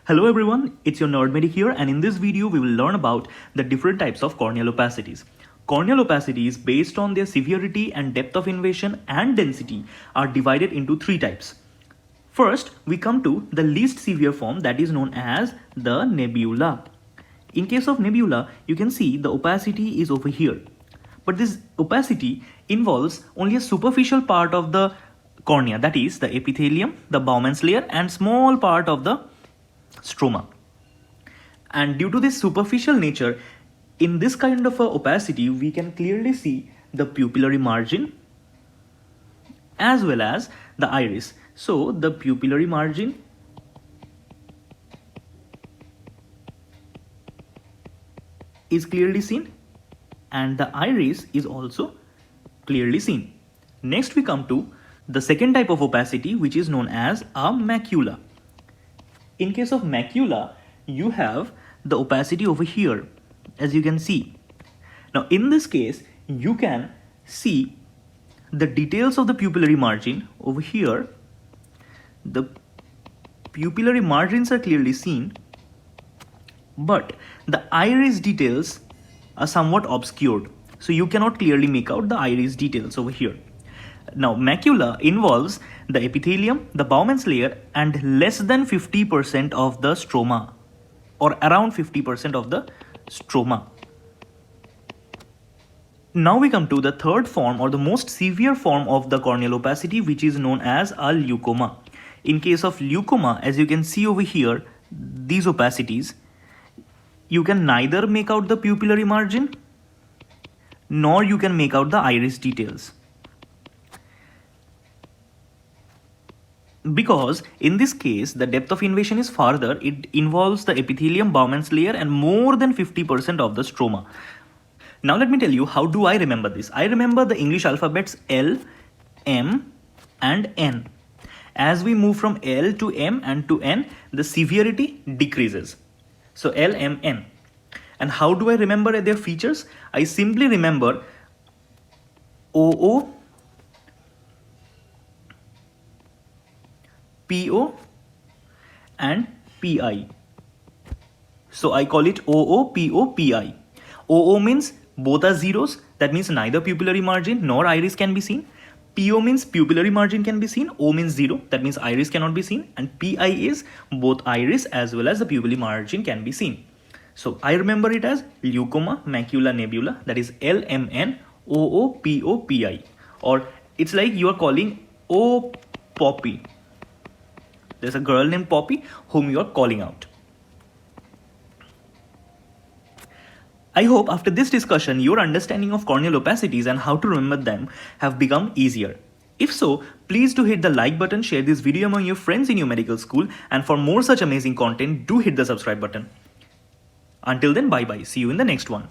Hello everyone, it's your Nerd Medic here, and in this video we will learn about the different types of corneal opacities. Corneal opacities, based on their severity and depth of invasion and density, are divided into three types. First, we come to the least severe form, that is known as the nebula. In case of nebula, you can see the opacity is over here. But this opacity involves only a superficial part of the cornea, that is the epithelium, the Bowman's layer, and small part of the stroma. And due to this superficial nature, in this kind of opacity, we can clearly see the pupillary margin as well as the iris. So the pupillary margin is clearly seen and the iris is also clearly seen. Next we come to the second type of opacity, which is known as a macula. In case of macula, you have the opacity over here, as you can see. Now in this case, you can see the details of the pupillary margin over here. The pupillary margins are clearly seen, but the iris details are somewhat obscured. So you cannot clearly make out the iris details over here. Now macula involves the epithelium, the Bowman's layer, and less than 50% of the stroma, or around 50% of the stroma. Now we come to the third form, or the most severe form of the corneal opacity, which is known as a leucoma. In case of leucoma, as you can see over here, these opacities, you can neither make out the pupillary margin nor you can make out the iris details. Because in this case, the depth of invasion is farther, it involves the epithelium, Bowman's layer, and more than 50% of the stroma. Now let me tell you, how do I remember this? I remember the English alphabets L, M, and N. As we move from L to M and to N, the severity decreases. So L, M, N. And how do I remember their features? I simply remember OO, PO, and PI. So I call it OO, PO, PI. OO means both are zeros, that means neither pupillary margin nor iris can be seen. PO means pupillary margin can be seen, O means zero, that means iris cannot be seen, and PI is both iris as well as the pupillary margin can be seen. So I remember it as leucoma, macula, nebula, that is LMN, OO, PO, PI. Or it's like you are calling O Poppy. There's a girl named Poppy whom you are calling out. I hope after this discussion, your understanding of corneal opacities and how to remember them have become easier. If so, please do hit the like button, share this video among your friends in your medical school, and for more such amazing content, do hit the subscribe button. Until then, bye bye. See you in the next one.